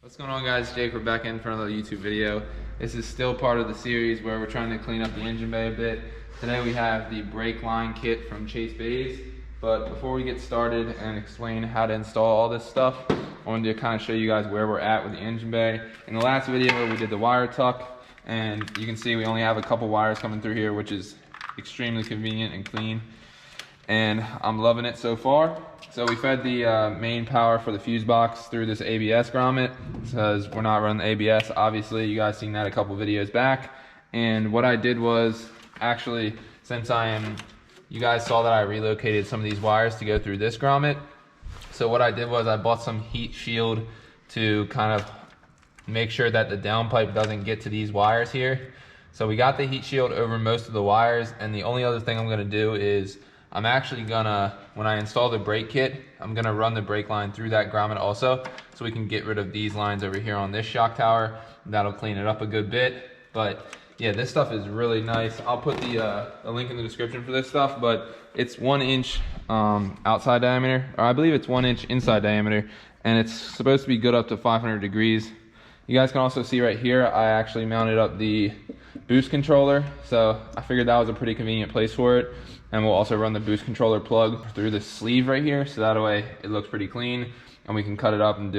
What's going on, guys? Jake, we're back in for another YouTube video. This is still part of the series where we're trying to clean up the engine bay a bit. Today we have the brake line kit from Chase Bays. But before we get started and explain how to install all this stuff, I wanted to kind of show you guys where we're at with the engine bay. In the last video we did the wire tuck, and you can see we only have a couple wires coming through here, which is extremely convenient and clean. And I'm loving it so far. So we fed the main power for the fuse box through this ABS grommet, because we're not running the ABS, obviously. You guys seen that a couple videos back. And what I did was, actually, since you guys saw that I relocated some of these wires to go through this grommet. So what I did was I bought some heat shield to kind of make sure that the downpipe doesn't get to these wires here. So we got the heat shield over most of the wires, and the only other thing I'm gonna do is I'm actually gonna, when I install the brake kit, I'm gonna run the brake line through that grommet also, so we can get rid of these lines over here on this shock tower. That'll clean it up a good bit. But yeah, this stuff is really nice. I'll put the link in the description for this stuff, but it's 1 inch outside diameter, or I believe it's 1 inch inside diameter, and it's supposed to be good up to 500 degrees. You guys can also see right here, I actually mounted up the boost controller, so I figured that was a pretty convenient place for it. And we'll also run the boost controller plug through the sleeve right here, so that way it looks pretty clean, and we can cut it up and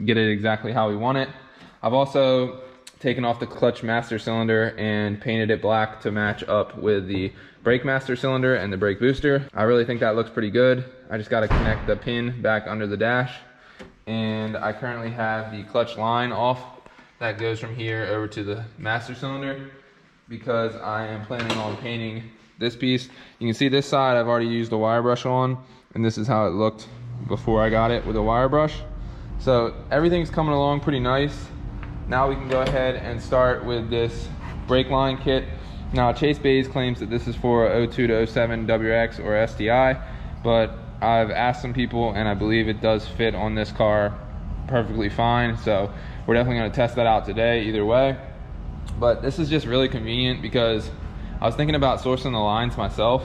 get it exactly how we want it. I've also taken off the clutch master cylinder and painted it black to match up with the brake master cylinder and the brake booster. I really think that looks pretty good. I just got to connect the pin back under the dash, and I currently have the clutch line off that goes from here over to the master cylinder, because I am planning on painting this piece. You can see this side I've already used the wire brush on, and this is how it looked before I got it with a wire brush. So everything's coming along pretty nice. Now we can go ahead and start with this brake line kit. Now Chase Bays claims that this is for 02 to 07 WX or STI, but I've asked some people and I believe it does fit on this car perfectly fine. So we're definitely gonna test that out today either way. But this is just really convenient because I was thinking about sourcing the lines myself,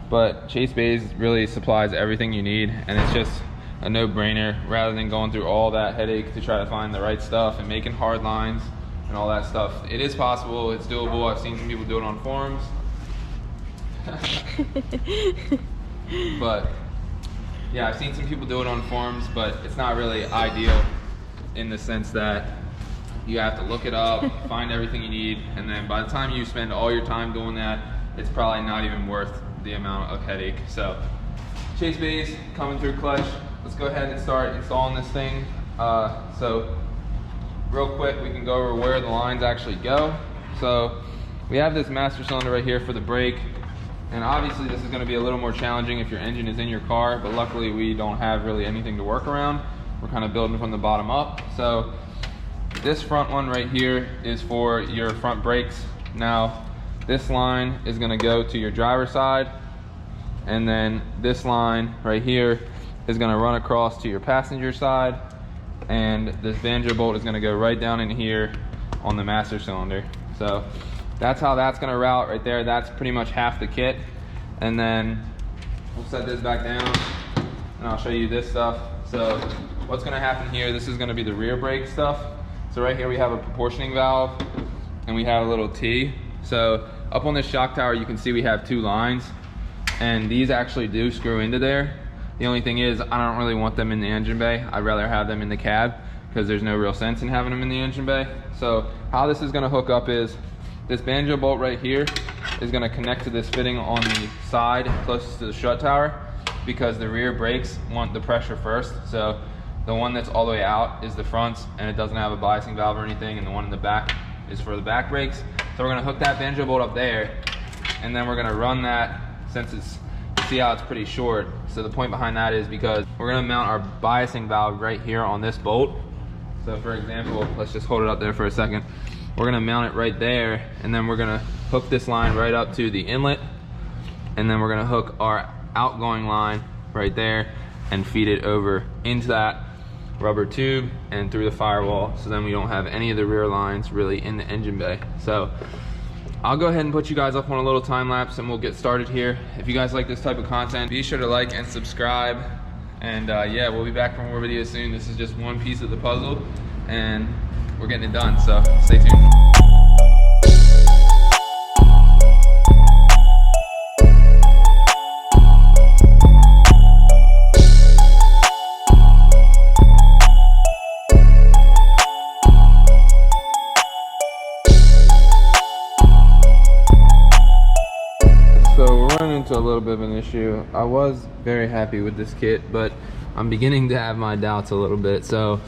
but Chase Bays really supplies everything you need, and it's just a no-brainer rather than going through all that headache to try to find the right stuff and making hard lines and all that stuff. It is possible, it's doable. I've seen some people do it on forums. But yeah, I've seen some people do it on forums, but it's not really ideal in the sense that you have to look it up, find everything you need, and then by the time you spend all your time doing that, it's probably not even worth the amount of headache. So Chase Bays coming through clutch. Let's go ahead and start installing this thing. So real quick, we can go over where the lines actually go. So we have this master cylinder right here for the brake, and obviously this is going to be a little more challenging if your engine is in your car, but luckily we don't have really anything to work around. We're kind of building from the bottom up. So this front one right here is for your front brakes. Now this line is going to go to your driver's side, and then this line right here is going to run across to your passenger side, and this banjo bolt is going to go right down in here on the master cylinder. So that's how that's going to route right there. That's pretty much half the kit. And then we'll set this back down and I'll show you this stuff. So what's going to happen here, this is going to be the rear brake stuff. So right here we have a proportioning valve and we have a little T. So up on this shock tower you can see we have 2 lines, and these actually do screw into there. The only thing is I don't really want them in the engine bay. I'd rather have them in the cab because there's no real sense in having them in the engine bay. So how this is going to hook up is this banjo bolt right here is going to connect to this fitting on the side closest to the strut tower, because the rear brakes want the pressure first. So the one that's all the way out is the fronts, and it doesn't have a biasing valve or anything, and the one in the back is for the back brakes. So we're gonna hook that banjo bolt up there, and then we're gonna run that, since see how it's pretty short. So the point behind that is because we're gonna mount our biasing valve right here on this bolt. So for example, let's just hold it up there for a second. We're gonna mount it right there, and then we're gonna hook this line right up to the inlet, and then we're gonna hook our outgoing line right there and feed it over into that rubber tube and through the firewall, so then we don't have any of the rear lines really in the engine bay. So I'll go ahead and put you guys up on a little time lapse and we'll get started here. If you guys like this type of content, be sure to like and subscribe. And yeah, we'll be back for more videos soon. This is just one piece of the puzzle, and we're getting it done, so stay tuned. So we're running into a little bit of an issue. I was very happy with this kit, but I'm beginning to have my doubts a little bit. So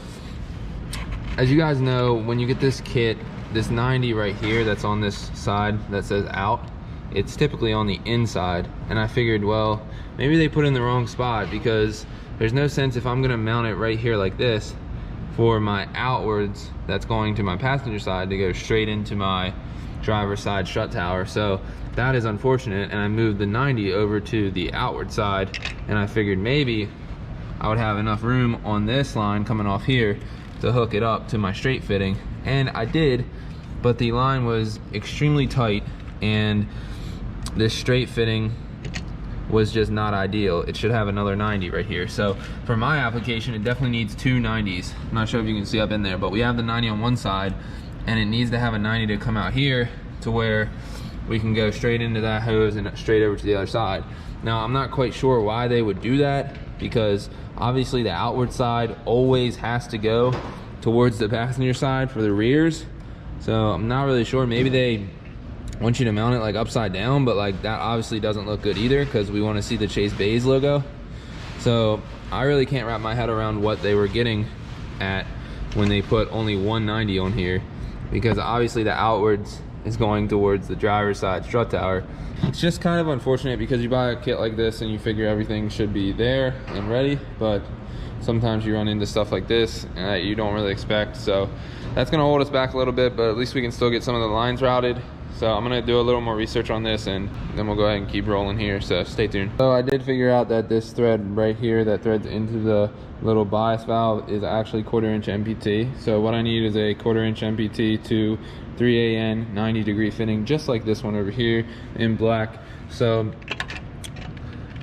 as you guys know, when you get this kit, this 90 right here that's on this side that says out, it's typically on the inside. And I figured, well, maybe they put it in the wrong spot, because there's no sense if I'm gonna mount it right here like this for my outwards that's going to my passenger side to go straight into my driver's side strut tower. So that is unfortunate, and I moved the 90 over to the outward side, and I figured maybe I would have enough room on this line coming off here to hook it up to my straight fitting, and I did, but the line was extremely tight, and this straight fitting was just not ideal. It should have another 90 right here. So for my application, it definitely needs two 90s. I'm not sure if you can see up in there, but we have the 90 on one side, and it needs to have a 90 to come out here to where we can go straight into that hose and straight over to the other side. Now, I'm not quite sure why they would do that, because obviously the outward side always has to go towards the passenger side for the rears. So I'm not really sure. Maybe they want you to mount it like upside down, but like that obviously doesn't look good either, because we want to see the Chase Bays logo. So I really can't wrap my head around what they were getting at when they put only 190 on here, because obviously the outwards is going towards the driver's side strut tower. It's just kind of unfortunate, because you buy a kit like this and you figure everything should be there and ready, but sometimes you run into stuff like this that you don't really expect. So that's gonna hold us back a little bit, but at least we can still get some of the lines routed. So I'm gonna do a little more research on this, and then we'll go ahead and keep rolling here, so stay tuned. So I did figure out that this thread right here that threads into the little bias valve is actually 1/4 inch MPT. So what I need is a 1/4 inch MPT to 3AN 90-degree fitting, just like this one over here in black. So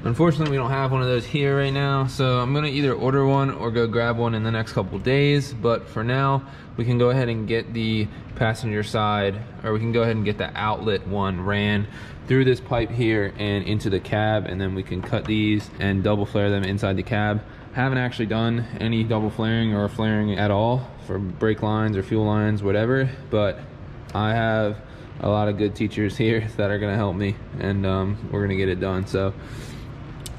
unfortunately we don't have one of those here right now, so I'm gonna either order one or go grab one in the next couple days. But for now, we can go ahead and get the passenger side, or we can go ahead and get the outlet one ran through this pipe here and into the cab, and then we can cut these and double flare them inside the cab. Haven't actually done any double flaring or flaring at all for brake lines or fuel lines, whatever, but I have a lot of good teachers here that are gonna help me, and we're gonna get it done. So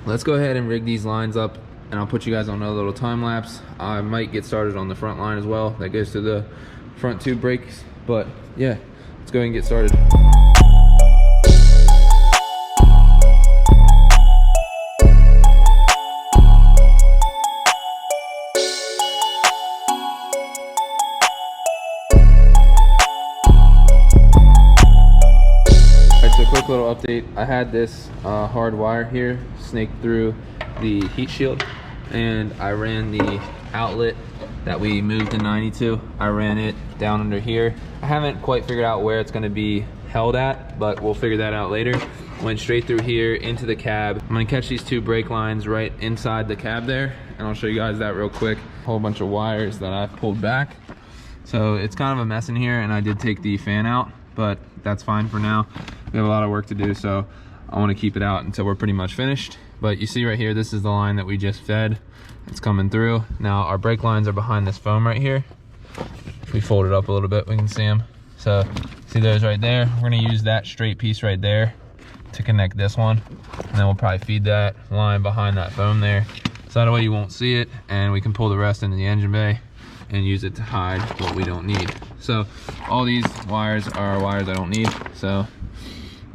let's go ahead and rig these lines up, and I'll put you guys on a little time lapse. I might get started on the front line as well, that goes to the front two brakes. But yeah, let's go ahead and get started. Quick little update. I had this hard wire here snaked through the heat shield, and I ran the outlet that we moved the 90 to. I ran it down under here. I haven't quite figured out where it's going to be held at, but we'll figure that out later. Went straight through here into the cab. I'm going to catch these two brake lines right inside the cab there, and I'll show you guys that real quick. A whole bunch of wires that I've pulled back. So it's kind of a mess in here, and I did take the fan out, but that's fine for now. We have a lot of work to do, so I want to keep it out until we're pretty much finished. But you see right here, this is the line that we just fed. It's coming through. Now our brake lines are behind this foam right here. If we fold it up a little bit, we can see them. So see those right there? We're gonna use that straight piece right there to connect this one. And then we'll probably feed that line behind that foam there. So that way you won't see it, and we can pull the rest into the engine bay and use it to hide what we don't need. So all these wires are wires I don't need, so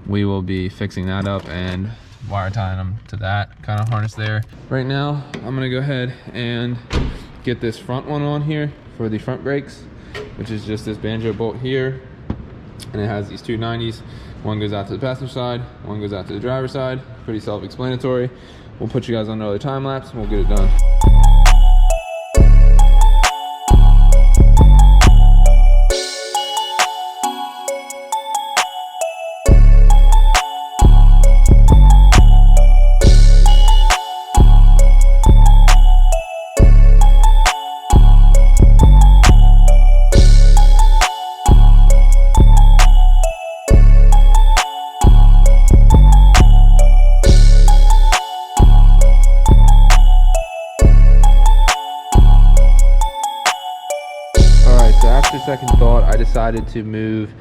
we will be fixing that up and wire tying them to that kind of harness there. Right now, I'm gonna go ahead and get this front one on here for the front brakes, which is just this banjo bolt here, and it has these two 90s. One goes out to the passenger side, one goes out to the driver's side. Pretty self-explanatory. We'll put you guys on another time lapse and we'll get it done. after second thought, I decided to move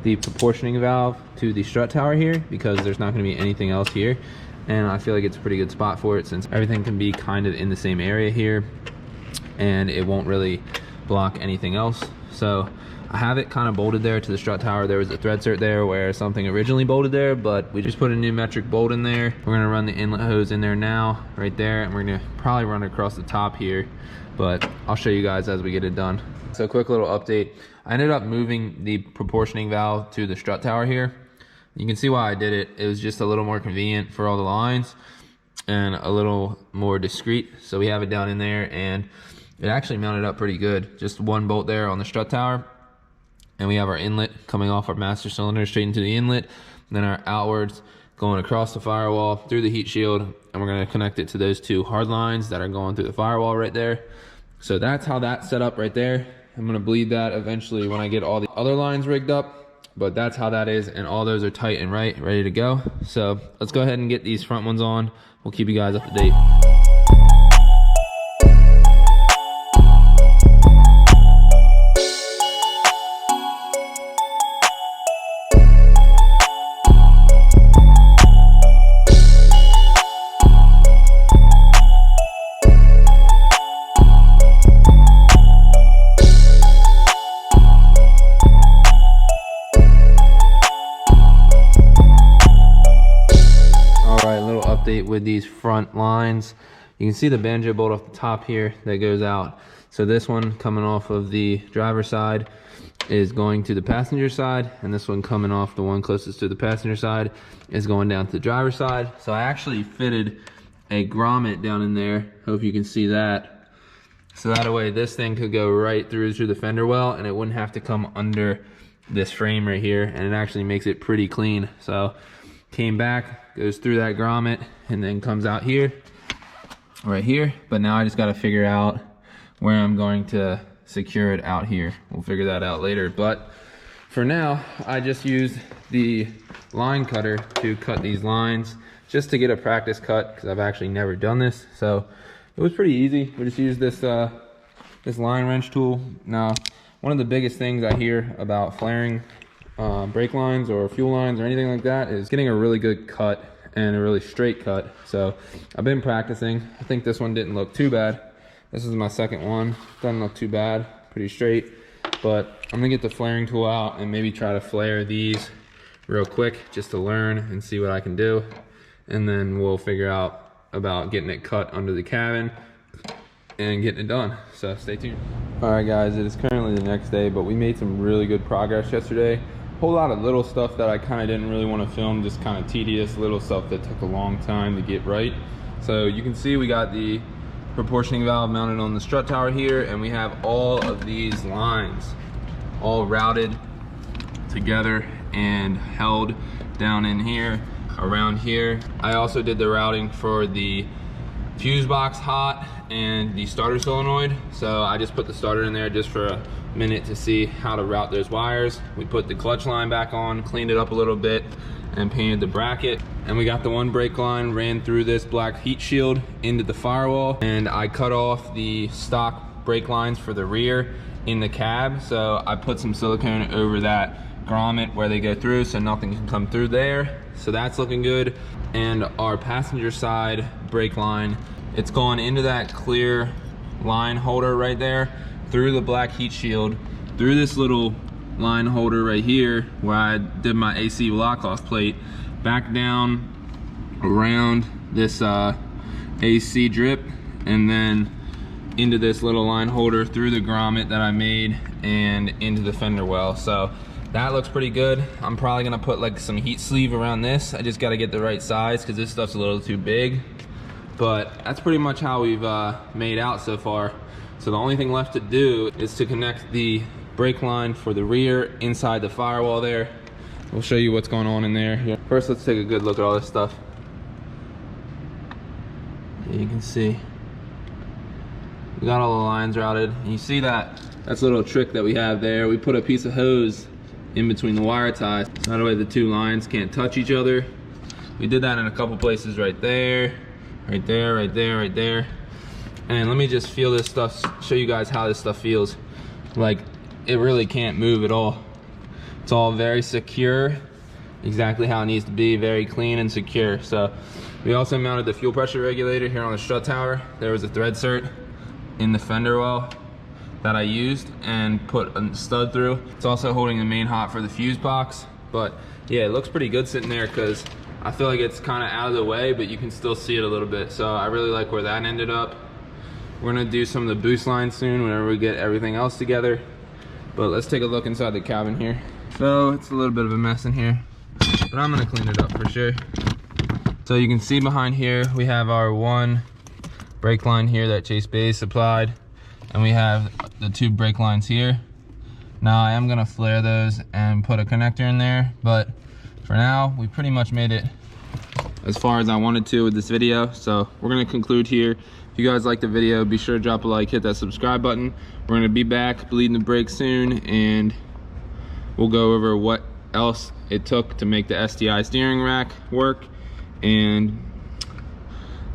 the proportioning valve to the strut tower here because there's not going to be anything else here, and I feel like it's a pretty good spot for it since everything can be kind of in the same area here and it won't really block anything else. So I have it kind of bolted there to the strut tower. There was a thread cert there where something originally bolted there, but we just put a new metric bolt in there. We're gonna run the inlet hose in there now, right there, and we're gonna probably run it across the top here, but I'll show you guys as we get it done. So quick little update. I ended up moving the proportioning valve to the strut tower here. You can see why I did it. It was just a little more convenient for all the lines and a little more discreet. So we have it down in there, and it actually mounted up pretty good. Just one bolt there on the strut tower, and we have our inlet coming off our master cylinder straight into the inlet, and then our outwards going across the firewall through the heat shield, and we're going to connect it to those two hard lines that are going through the firewall right there. So that's how that's set up right there. I'm going to bleed that eventually when I get all the other lines rigged up, but that's how that is, and all those are tight and right, ready to go. So let's go ahead and get these front ones on. We'll keep you guys up to date. With these front lines, you can see the banjo bolt off the top here that goes out. So this one coming off of the driver's side is going to the passenger side, and this one coming off the one closest to the passenger side is going down to the driver's side. So I actually fitted a grommet down in there, hope you can see that, so that way this thing could go right through to the fender well and it wouldn't have to come under this frame right here, and it actually makes it pretty clean. So came back, goes through that grommet, and then comes out here, right here. But now I just got to figure out where I'm going to secure it out here. We'll figure that out later, but for now I just used the line cutter to cut these lines just to get a practice cut, because I've actually never done this. So it was pretty easy. We just used this this line wrench tool. Now, one of the biggest things I hear about flaring brake lines or fuel lines or anything like that is getting a really good cut and a really straight cut. So I've been practicing. I think this one didn't look too bad. This is my second one. Doesn't look too bad, pretty straight. But I'm gonna get the flaring tool out and maybe try to flare these real quick just to learn and see what I can do. And then we'll figure out about getting it cut under the cabin and getting it done. So stay tuned. All right guys, it is currently the next day, but we made some really good progress yesterday. Whole lot of little stuff that I kind of didn't really want to film, just kind of tedious little stuff that took a long time to get right. So you can see we got the proportioning valve mounted on the strut tower here, and we have all of these lines all routed together and held down in here, around here. I also did the routing for the fuse box hot and the starter solenoid. So I just put the starter in there just for a minute to see how to route those wires. We put the clutch line back on, cleaned it up a little bit, and painted the bracket. And we got the one brake line ran through this black heat shield into the firewall, and I cut off the stock brake lines for the rear in the cab. So I put some silicone over that grommet where they go through so nothing can come through there. So that's looking good. And our passenger side brake line, it's gone into that clear line holder right there, through the black heat shield, through this little line holder right here where I did my AC block-off plate, back down around this AC drip, and then into this little line holder through the grommet that I made and into the fender well. So that looks pretty good. I'm probably gonna put like some heat sleeve around this. I just gotta get the right size because this stuff's a little too big. But that's pretty much how we've made out so far. So the only thing left to do is to connect the brake line for the rear inside the firewall there. We'll show you what's going on in there. First, let's take a good look at all this stuff. You can see we got all the lines routed. And you see that's a little trick that we have there. We put a piece of hose in between the wire ties. That way the two lines can't touch each other. We did that in a couple places right there, right there, right there, right there. And let me just feel this stuff, show you guys how this stuff feels. Like, it really can't move at all. It's all very secure, exactly how it needs to be, very clean and secure. So we also mounted the fuel pressure regulator here on the strut tower. There was a thread cert in the fender well that I used and put a stud through. It's also holding the main hot for the fuse box. But yeah, it looks pretty good sitting there because I feel like it's kind of out of the way, but you can still see it a little bit. So I really like where that ended up. We're gonna do some of the boost lines soon whenever we get everything else together. But let's take a look inside the cabin here. So it's a little bit of a mess in here, but I'm gonna clean it up for sure. So you can see behind here, we have our one brake line here that Chase Bays supplied. And we have the two brake lines here. Now I am gonna flare those and put a connector in there, but for now, we pretty much made it as far as I wanted to with this video. So we're gonna conclude here. If you guys like the video, be sure to drop a like, hit that subscribe button. We're gonna be back bleeding the brakes soon, and we'll go over what else it took to make the STI steering rack work. And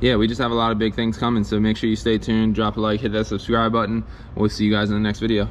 yeah, we just have a lot of big things coming, so make sure you stay tuned, drop a like, hit that subscribe button. We'll see you guys in the next video.